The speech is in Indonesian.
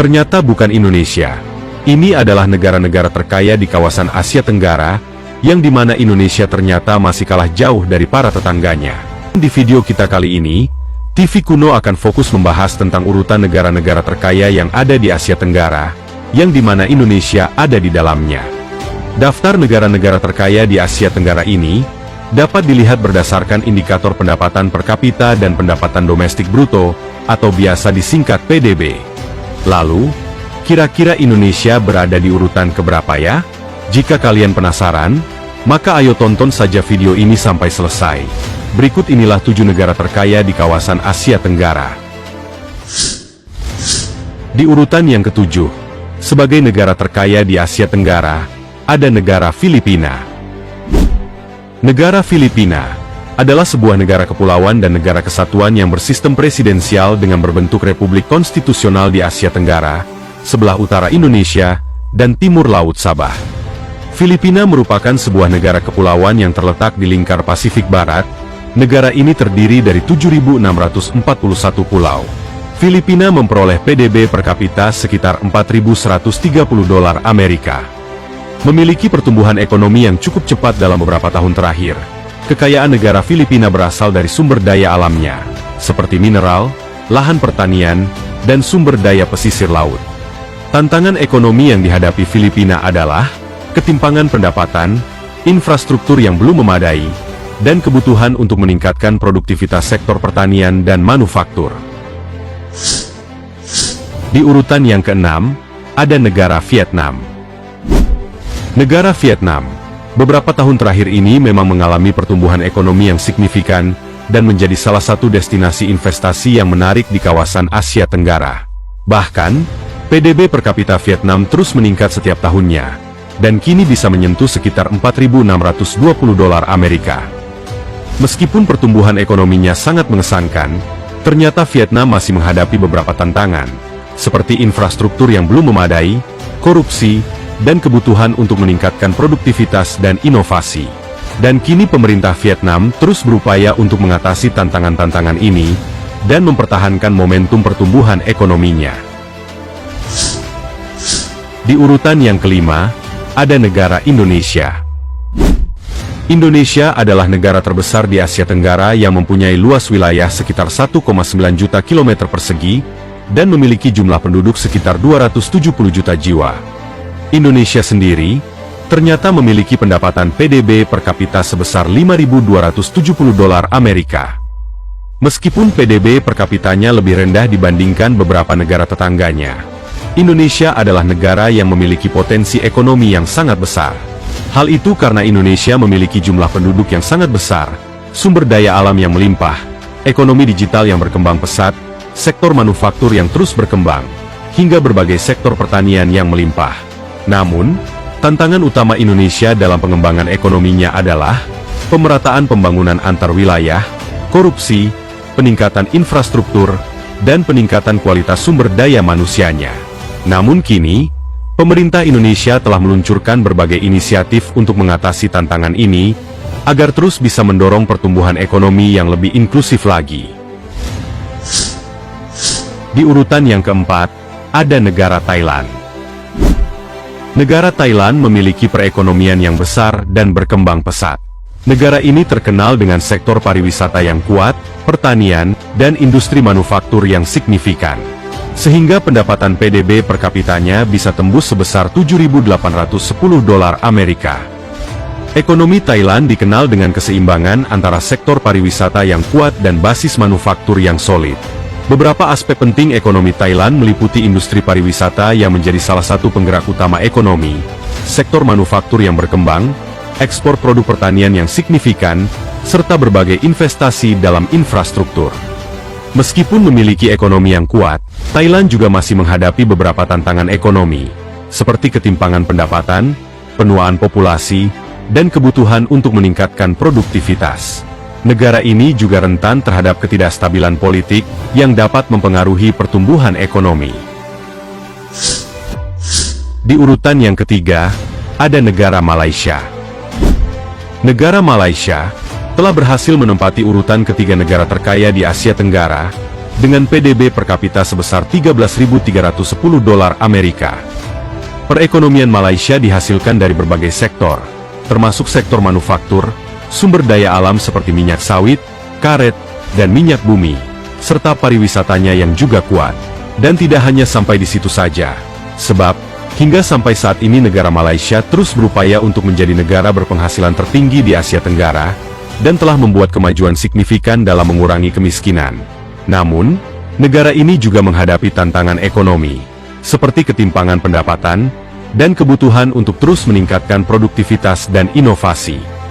Ternyata bukan Indonesia. Ini adalah negara-negara terkaya di kawasan Asia Tenggara, yang dimana Indonesia ternyata masih kalah jauh dari para tetangganya. Di video kita kali ini, TV Kuno akan fokus membahas tentang urutan negara-negara terkaya yang ada di Asia Tenggara, yang dimana Indonesia ada di dalamnya. Daftar negara-negara terkaya di Asia Tenggara ini dapat dilihat berdasarkan indikator pendapatan per kapita dan pendapatan domestik bruto, atau biasa disingkat PDB. Lalu, kira-kira Indonesia berada di urutan keberapa ya? Jika kalian penasaran, maka ayo tonton saja video ini sampai selesai. Berikut inilah 7 negara terkaya di kawasan Asia Tenggara. Di urutan yang ketujuh, sebagai negara terkaya di Asia Tenggara, ada negara Filipina. Negara Filipina adalah sebuah negara kepulauan dan negara kesatuan yang bersistem presidensial dengan berbentuk republik konstitusional di Asia Tenggara, sebelah utara Indonesia, dan timur Laut Sabah. Filipina merupakan sebuah negara kepulauan yang terletak di lingkar Pasifik Barat. Negara ini terdiri dari 7.641 pulau. Filipina memperoleh PDB per kapita sekitar $4.130 Amerika. Memiliki pertumbuhan ekonomi yang cukup cepat dalam beberapa tahun terakhir. Kekayaan negara Filipina berasal dari sumber daya alamnya, seperti mineral, lahan pertanian, dan sumber daya pesisir laut. Tantangan ekonomi yang dihadapi Filipina adalah ketimpangan pendapatan, infrastruktur yang belum memadai, dan kebutuhan untuk meningkatkan produktivitas sektor pertanian dan manufaktur. Di urutan yang keenam, ada negara Vietnam. Negara Vietnam, beberapa tahun terakhir ini memang mengalami pertumbuhan ekonomi yang signifikan, dan menjadi salah satu destinasi investasi yang menarik di kawasan Asia Tenggara. Bahkan, PDB per kapita Vietnam terus meningkat setiap tahunnya, dan kini bisa menyentuh sekitar $4.620 Amerika. Meskipun pertumbuhan ekonominya sangat mengesankan, ternyata Vietnam masih menghadapi beberapa tantangan, seperti infrastruktur yang belum memadai, korupsi, dan kebutuhan untuk meningkatkan produktivitas dan inovasi. Dan kini pemerintah Vietnam terus berupaya untuk mengatasi tantangan-tantangan ini, dan mempertahankan momentum pertumbuhan ekonominya. Di urutan yang kelima, ada negara Indonesia. Indonesia adalah negara terbesar di Asia Tenggara yang mempunyai luas wilayah sekitar 1,9 juta kilometer persegi, dan memiliki jumlah penduduk sekitar 270 juta jiwa. Indonesia sendiri ternyata memiliki pendapatan PDB per kapita sebesar $5.270 Amerika. Meskipun PDB per kapitanya lebih rendah dibandingkan beberapa negara tetangganya, Indonesia adalah negara yang memiliki potensi ekonomi yang sangat besar. Hal itu karena Indonesia memiliki jumlah penduduk yang sangat besar, sumber daya alam yang melimpah, ekonomi digital yang berkembang pesat, sektor manufaktur yang terus berkembang, hingga berbagai sektor pertanian yang melimpah. Namun, tantangan utama Indonesia dalam pengembangan ekonominya adalah pemerataan pembangunan antar wilayah, korupsi, peningkatan infrastruktur, dan peningkatan kualitas sumber daya manusianya. Namun kini, pemerintah Indonesia telah meluncurkan berbagai inisiatif untuk mengatasi tantangan ini, agar terus bisa mendorong pertumbuhan ekonomi yang lebih inklusif lagi. Di urutan yang keempat, ada negara Thailand. Negara Thailand memiliki perekonomian yang besar dan berkembang pesat. Negara ini terkenal dengan sektor pariwisata yang kuat, pertanian, dan industri manufaktur yang signifikan. Sehingga pendapatan PDB per kapitanya bisa tembus sebesar $7.810 Amerika. Ekonomi Thailand dikenal dengan keseimbangan antara sektor pariwisata yang kuat dan basis manufaktur yang solid. Beberapa aspek penting ekonomi Thailand meliputi industri pariwisata yang menjadi salah satu penggerak utama ekonomi, sektor manufaktur yang berkembang, ekspor produk pertanian yang signifikan, serta berbagai investasi dalam infrastruktur. Meskipun memiliki ekonomi yang kuat, Thailand juga masih menghadapi beberapa tantangan ekonomi, seperti ketimpangan pendapatan, penuaan populasi, dan kebutuhan untuk meningkatkan produktivitas. Negara ini juga rentan terhadap ketidakstabilan politik yang dapat mempengaruhi pertumbuhan ekonomi. Di urutan yang ketiga, ada negara Malaysia. Negara Malaysia telah berhasil menempati urutan ketiga negara terkaya di Asia Tenggara, dengan PDB per kapita sebesar 13.310 dolar Amerika. Perekonomian Malaysia dihasilkan dari berbagai sektor, termasuk sektor manufaktur, sumber daya alam seperti minyak sawit, karet, dan minyak bumi, serta pariwisatanya yang juga kuat. Dan tidak hanya sampai di situ saja, sebab hingga sampai saat ini negara Malaysia terus berupaya untuk menjadi negara berpenghasilan tertinggi di Asia Tenggara, dan telah membuat kemajuan signifikan dalam mengurangi kemiskinan. Namun, negara ini juga menghadapi tantangan ekonomi, seperti ketimpangan pendapatan, dan kebutuhan untuk terus meningkatkan produktivitas dan inovasi.